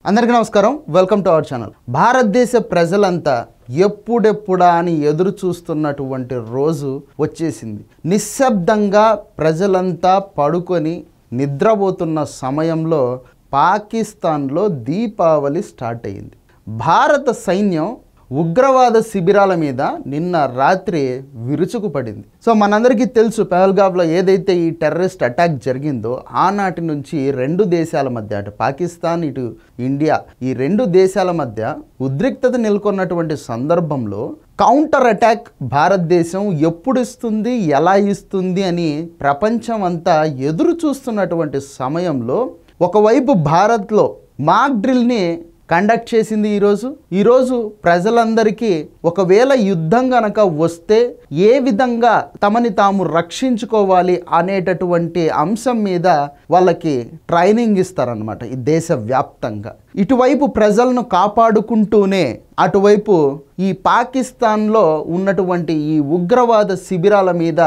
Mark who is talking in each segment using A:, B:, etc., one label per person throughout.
A: అందరికీ నమస్కారం. Welcome to our channel. భారతదేశ ప్రజలంతా ఎప్పుడెప్పుడా అని ఎదురు చూస్తున్నటువంటి రోజు వచ్చేసింది. నిశ్శబ్దంగా ప్రజలంతా పడుకొని నిద్రపోతున్న సమయంలో పాకిస్తాన్లో దీపావళి స్టార్ట్ అయ్యింది. భారత సైన్యం ఉగ్రవాద శిబిరాల మీద నిన్న రాత్రి విరుచుకుపడింది. సో మనందరికీ తెలుసు, పహల్గావ్లో ఏదైతే ఈ టెర్రరిస్ట్ అటాక్ జరిగిందో ఆనాటి నుంచి రెండు దేశాల మధ్య, అటు పాకిస్తాన్ ఇటు ఇండియా, ఈ రెండు దేశాల మధ్య ఉద్రిక్తత నెలకొన్నటువంటి సందర్భంలో కౌంటర్ అటాక్ భారతదేశం ఎప్పుడు ఇస్తుంది, ఎలా ఇస్తుంది అని ప్రపంచం అంతా ఎదురు చూస్తున్నటువంటి సమయంలో ఒకవైపు భారత్లో మాక్ డ్రిల్ని కండక్ట్ చేసింది. ఈరోజు ప్రజలందరికీ ఒకవేళ యుద్ధం గనక వస్తే ఏ విధంగా తమని తాము రక్షించుకోవాలి అనేటటువంటి అంశం మీద వాళ్ళకి ట్రైనింగ్ ఇస్తారనమాట ఈ దేశవ్యాప్తంగా. ఇటువైపు ప్రజలను కాపాడుకుంటూనే అటువైపు ఈ పాకిస్తాన్లో ఉన్నటువంటి ఈ ఉగ్రవాద శిబిరాల మీద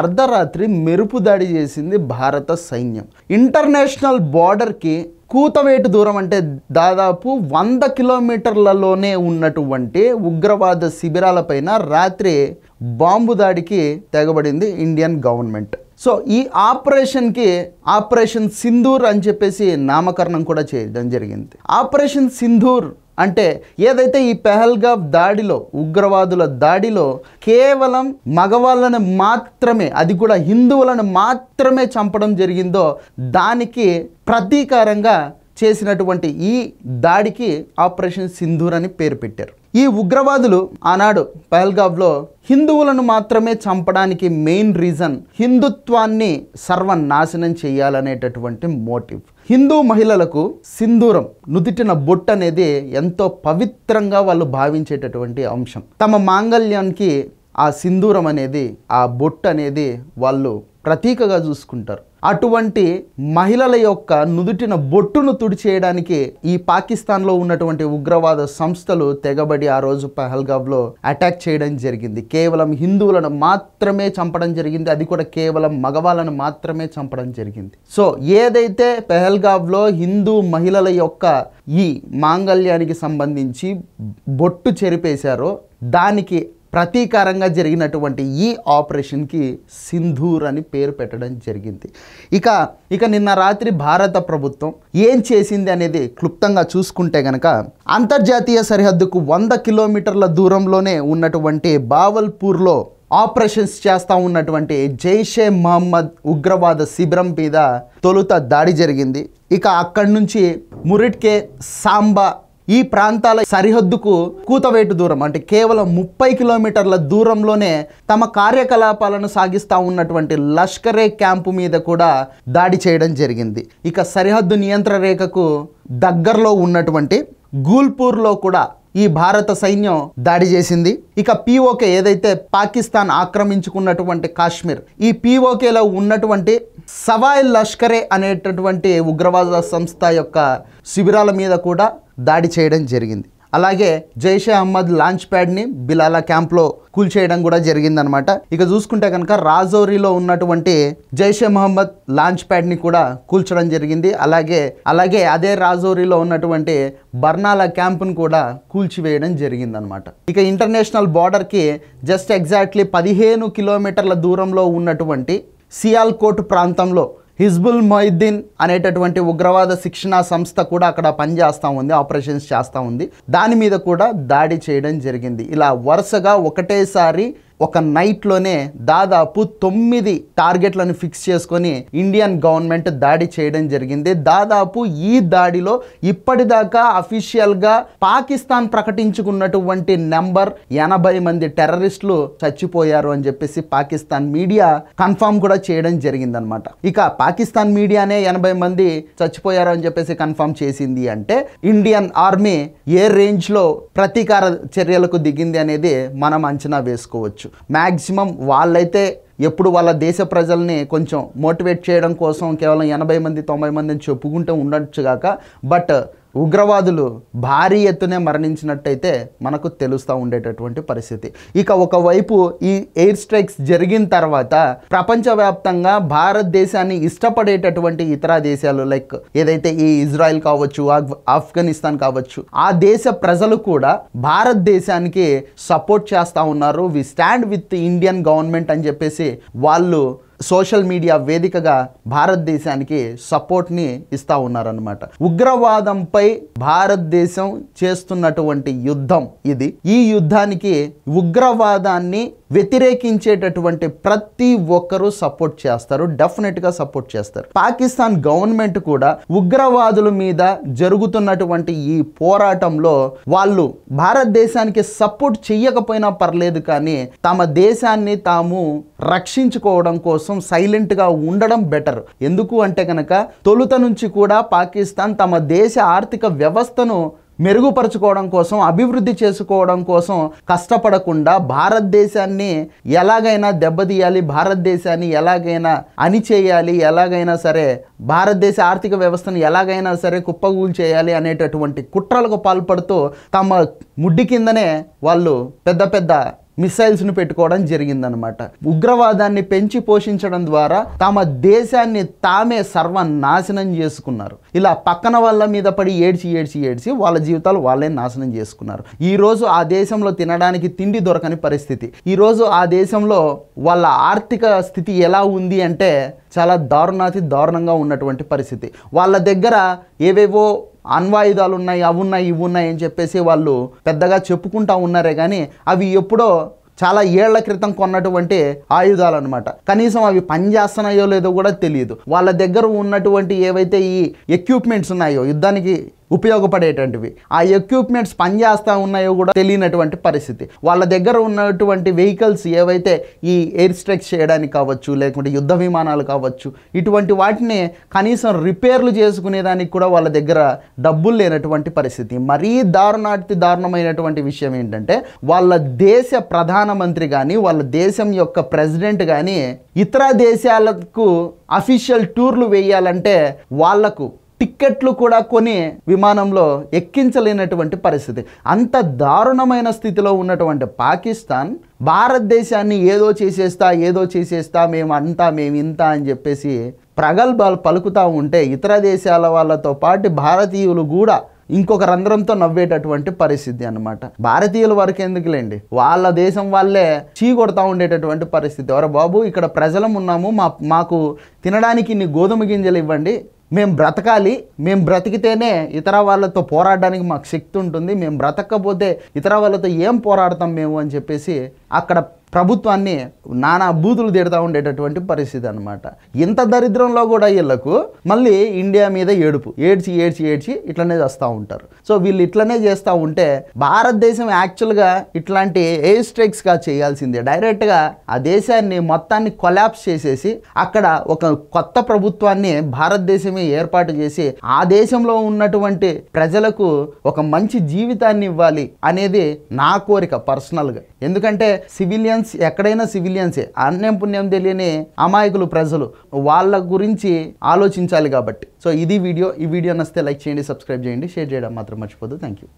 A: అర్ధరాత్రి మెరుపు దాడి చేసింది భారత సైన్యం. ఇంటర్నేషనల్ బార్డర్కి కూతవేటు దూరం, అంటే దాదాపు 100 కిలోమీటర్లలోనే ఉన్నటువంటి ఉగ్రవాద శిబిరాలపైన రాత్రి బాంబు దాడికి తెగబడింది ఇండియన్ గవర్నమెంట్. సో ఈ ఆపరేషన్కి ఆపరేషన్ సింధూర్ అని చెప్పేసి నామకరణం కూడా చేయడం జరిగింది. ఆపరేషన్ సింధూర్ అంటే ఏదైతే ఈ పహల్గావ్ దాడిలో, ఉగ్రవాదుల దాడిలో కేవలం మగవాళ్ళని మాత్రమే, అది కూడా హిందువులను మాత్రమే చంపడం జరిగిందో దానికి ప్రతీకారంగా చేసినటువంటి ఈ దాడికి ఆపరేషన్ సింధూర్ అని పేరు పెట్టారు. ఈ ఉగ్రవాదులు ఆనాడు పహల్గావ్లో హిందువులను మాత్రమే చంపడానికి మెయిన్ రీజన్ హిందుత్వాన్ని సర్వనాశనం చేయాలనేటటువంటి మోటివ్. హిందూ మహిళలకు సింధూరం, నుదిటిన బొట్టు అనేది ఎంతో పవిత్రంగా వాళ్ళు భావించేటటువంటి అంశం. తమ మాంగళ్యానికి ఆ సింధూరం అనేది, ఆ బొట్టు అనేది వాళ్ళు ప్రతీకగా చూసుకుంటారు. అటువంటి మహిళల యొక్క నుదుటిన బొట్టును తుడిచేయడానికి ఈ పాకిస్తాన్లో ఉన్నటువంటి ఉగ్రవాద సంస్థలు తెగబడి ఆ రోజు పహల్గావ్లో అటాక్ చేయడం జరిగింది. కేవలం హిందువులను మాత్రమే చంపడం జరిగింది, అది కూడా కేవలం మగవాళ్ళను మాత్రమే చంపడం జరిగింది. సో ఏదైతే పహల్గావ్లో హిందూ మహిళల యొక్క ఈ మాంగళ్యానికి సంబంధించి బొట్టు చెరిపేశారో దానికి ప్రతీకారంగా జరిగినటువంటి ఈ ఆపరేషన్కి సింధూర్ అని పేరు పెట్టడం జరిగింది. ఇక నిన్న రాత్రి భారత ప్రభుత్వం ఏం చేసింది అనేది క్లుప్తంగా చూసుకుంటే గనక, అంతర్జాతీయ సరిహద్దుకు 100 కిలోమీటర్ల దూరంలోనే ఉన్నటువంటి బావల్పూర్లో ఆపరేషన్స్ చేస్తూ ఉన్నటువంటి జైషే మహమ్మద్ ఉగ్రవాద శిబిరం మీద తొలుత దాడి జరిగింది. ఇక అక్కడి నుంచి మురిట్కే, సాంబా ఈ ప్రాంతాల సరిహద్దుకు కూతవేటు దూరం, అంటే కేవలం 30 కిలోమీటర్ల దూరంలోనే తమ కార్యకలాపాలను సాగిస్తూ ఉన్నటువంటి లష్కరే క్యాంపు మీద కూడా దాడి చేయడం జరిగింది. ఇక సరిహద్దు నియంత్రణ రేఖకు దగ్గరలో ఉన్నటువంటి గూల్పూర్లో కూడా ఈ భారత సైన్యం దాడి చేసింది. ఇక పిఓకే, ఏదైతే పాకిస్తాన్ ఆక్రమించుకున్నటువంటి కాశ్మీర్, ఈ పిఓకేలో ఉన్నటువంటి సవాయ్ లష్కరే అనేటటువంటి ఉగ్రవాద సంస్థ యొక్క శిబిరాల మీద కూడా దాడి చేయడం జరిగింది. అలాగే జైషే అహ్మద్ లాంచ్ ప్యాడ్ని బిలాలా క్యాంప్లో కూల్చేయడం కూడా జరిగిందనమాట. ఇక చూసుకుంటే కనుక రాజౌరీలో ఉన్నటువంటి జైషే మహమ్మద్ లాంచ్ ప్యాడ్ని కూడా కూల్చడం జరిగింది. అలాగే అదే రాజౌరీలో ఉన్నటువంటి బర్నాలా క్యాంపును కూడా కూల్చివేయడం జరిగిందనమాట. ఇక ఇంటర్నేషనల్ బార్డర్కి జస్ట్ ఎగ్జాక్ట్లీ 15 కిలోమీటర్ల దూరంలో ఉన్నటువంటి సియాల్కోట్ ప్రాంతంలో హిజ్బుల్ మొహిద్దీన్ అనేటటువంటి ఉగ్రవాద శిక్షణా సంస్థ కూడా అక్కడ పనిచేస్తూ ఉంది, ఆపరేషన్స్ చేస్తూ ఉంది. దాని మీద కూడా దాడి చేయడం జరిగింది. ఇలా వరుసగా ఒకటేసారి ఒక నైట్లోనే దాదాపు 9 టార్గెట్లను ఫిక్స్ చేసుకొని ఇండియన్ గవర్నమెంట్ దాడి చేయడం జరిగింది. దాదాపు ఈ దాడిలో ఇప్పటిదాకా అఫీషియల్గా పాకిస్తాన్ ప్రకటించుకున్నటువంటి నెంబర్ 80 మంది టెర్రరిస్టులు చచ్చిపోయారు అని చెప్పేసి పాకిస్తాన్ మీడియా కన్ఫర్మ్ కూడా చేయడం జరిగిందనమాట. ఇక పాకిస్తాన్ మీడియానే 80 మంది చచ్చిపోయారు అని చెప్పేసి కన్ఫర్మ్ చేసింది అంటే ఇండియన్ ఆర్మీ ఏ రేంజ్లో ప్రతీకార చర్యలకు దిగింది అనేది మనం అంచనా వేసుకోవచ్చు. మ్యాక్సిమం వాళ్ళైతే ఎప్పుడు వాళ్ళ దేశ ప్రజల్ని కొంచెం మోటివేట్ చేయడం కోసం కేవలం 80 మంది 90 మందిని చెప్పుకుంటూ ఉండొచ్చు కాక, బట్ ఉగ్రవాదులు భారీ ఎత్తునే మరణించినట్టయితే మనకు తెలుస్తూ ఉండేటటువంటి పరిస్థితి. ఇక ఒకవైపు ఈ ఎయిర్ స్ట్రైక్స్ జరిగిన తర్వాత ప్రపంచవ్యాప్తంగా భారతదేశాన్ని ఇష్టపడేటటువంటి ఇతర దేశాలు లైక్ ఏదైతే ఈ ఇజ్రాయెల్ కావచ్చు, ఆఫ్ఘనిస్తాన్ కావచ్చు, ఆ దేశ ప్రజలు కూడా భారతదేశానికి సపోర్ట్ చేస్తూ ఉన్నారు. We stand with Indian government అని చెప్పేసి వాళ్ళు సోషల్ మీడియా వేదికగా భారతదేశానికి సపోర్ట్ని ఇస్తూ ఉన్నారనమాట. ఉగ్రవాదంపై భారతదేశం చేస్తున్నటువంటి యుద్ధం ఇది. ఈ యుద్ధానికి ఉగ్రవాదాన్ని వ్యతిరేకించేటటువంటి ప్రతి ఒక్కరూ సపోర్ట్ చేస్తారు, డెఫినెట్గా సపోర్ట్ చేస్తారు. పాకిస్తాన్ గవర్నమెంట్ కూడా ఉగ్రవాదుల మీద జరుగుతున్నటువంటి ఈ పోరాటంలో వాళ్ళు భారతదేశానికి సపోర్ట్ చెయ్యకపోయినా పర్లేదు, కానీ తమ దేశాన్ని తాము రక్షించుకోవడం కోసం సైలెంట్గా ఉండడం బెటర్. ఎందుకు అంటే కనుక తొలుత నుంచి కూడా పాకిస్తాన్ తమ దేశ ఆర్థిక వ్యవస్థను మెరుగుపరచుకోవడం కోసం, అభివృద్ధి చేసుకోవడం కోసం కష్టపడకుండా భారతదేశాన్ని ఎలాగైనా దెబ్బతీయాలి, భారతదేశాన్ని ఎలాగైనా అణిచేయాలి, ఎలాగైనా సరే భారతదేశ ఆర్థిక వ్యవస్థను ఎలాగైనా సరే కుప్పగూలు చేయాలి అనేటటువంటి కుట్రలకు పాల్పడుతూ తమ ముడ్డి కిందనే వాళ్ళు పెద్ద పెద్ద మిసైల్స్ను పెట్టుకోవడం జరిగిందనమాట. ఉగ్రవాదాన్ని పెంచి పోషించడం ద్వారా తమ దేశాన్ని తామే సర్వనాశనం చేసుకున్నారు. ఇలా పక్కన వాళ్ళ మీద పడి ఏడ్చి వాళ్ళ జీవితాలు వాళ్ళే నాశనం చేసుకున్నారు. ఈరోజు ఆ దేశంలో తినడానికి తిండి దొరకని పరిస్థితి. ఈరోజు ఆ దేశంలో వాళ్ళ ఆర్థిక స్థితి ఎలా ఉంది అంటే చాలా దారుణంగా ఉన్నటువంటి పరిస్థితి. వాళ్ళ దగ్గర ఏవేవో అణ్వాయుధాలు ఉన్నాయి, అవి ఉన్నాయి, ఇవి ఉన్నాయి అని చెప్పేసి వాళ్ళు పెద్దగా చెప్పుకుంటా ఉన్నారే కానీ అవి ఎప్పుడో చాలా ఏళ్ల క్రితం కొన్నటువంటి ఆయుధాలు అనమాట. కనీసం అవి పనిచేస్తున్నాయో లేదో కూడా తెలియదు. వాళ్ళ దగ్గర ఉన్నటువంటి ఏవైతే ఈ ఎక్విప్మెంట్స్ ఉన్నాయో యుద్ధానికి ఉపయోగపడేటువంటివి, ఆ ఎక్విప్మెంట్స్ పనిచేస్తూ ఉన్నాయో కూడా తెలియనటువంటి పరిస్థితి. వాళ్ళ దగ్గర ఉన్నటువంటి వెహికల్స్ ఏవైతే ఈ ఎయిర్ స్ట్రైక్స్ చేయడానికి కావచ్చు, లేకుంటే యుద్ధ విమానాలు కావచ్చు, ఇటువంటి వాటిని కనీసం రిపేర్లు చేసుకునేదానికి కూడా వాళ్ళ దగ్గర డబ్బులు లేనటువంటి పరిస్థితి. మరీ దారుణమైనటువంటి విషయం ఏంటంటే వాళ్ళ దేశ ప్రధానమంత్రి కానీ, వాళ్ళ దేశం యొక్క ప్రెసిడెంట్ కానీ ఇతర దేశాలకు అఫీషియల్ టూర్లు వేయాలంటే వాళ్లకు టిక్కెట్లు కూడా కొని విమానంలో ఎక్కించలేనటువంటి పరిస్థితి. అంత దారుణమైన స్థితిలో ఉన్నటువంటి పాకిస్తాన్ భారతదేశాన్ని ఏదో చేసేస్తా మేమింత అని చెప్పేసి ప్రగల్భాలు పలుకుతూ ఉంటే ఇతర దేశాల వాళ్ళతో పాటు భారతీయులు కూడా ఇంకొక రంధ్రంతో నవ్వేటటువంటి పరిస్థితి అన్నమాట. భారతీయుల వరకు ఎందుకులేండి, వాళ్ళ దేశం వాళ్ళే చీ కొడతా ఉండేటటువంటి పరిస్థితి. ఎవరు బాబు, ఇక్కడ ప్రజలం ఉన్నాము, మాకు తినడానికి ఇన్ని గోధుమ గింజలు ఇవ్వండి, మేము బ్రతకాలి, మేము బ్రతికితేనే ఇతర వాళ్ళతో పోరాడడానికి మాకు శక్తి ఉంటుంది, మేము బ్రతకపోతే ఇతర వాళ్ళతో ఏం పోరాడతాం మేము అని చెప్పేసి అక్కడ ప్రభుత్వాన్ని నానా బూతులు తిడతా ఉండేటటువంటి పరిస్థితి అనమాట. ఇంత దరిద్రంలో కూడా వీళ్ళకు మళ్ళీ ఇండియా మీద ఏడ్చి ఇట్లనే చేస్తూ ఉంటారు. సో వీళ్ళు ఇట్లనే చేస్తూ ఉంటే భారతదేశం యాక్చువల్గా ఇట్లాంటి ఎయిర్ స్ట్రైక్స్గా చేయాల్సిందే. డైరెక్ట్గా ఆ దేశాన్ని మొత్తాన్ని కొలాప్స్ చేసేసి అక్కడ ఒక కొత్త ప్రభుత్వాన్ని భారతదేశమే ఏర్పాటు చేసి ఆ దేశంలో ఉన్నటువంటి ప్రజలకు ఒక మంచి జీవితాన్ని ఇవ్వాలి అనేది నా కోరిక పర్సనల్గా. ఎందుకంటే సివిలియన్స్ ఎక్కడైనా సివిలియన్సే, అన్యం పుణ్యం తెలియని అమాయకులు ప్రజలు, వాళ్ళ గురించి ఆలోచించాలి కాబట్టి. సో ఇది వీడియో. ఈ వీడియో నచ్చితే లైక్ చేయండి, సబ్స్క్రైబ్ చేయండి, షేర్ చేయడం మాత్రం మర్చిపోద్దు. Thank you.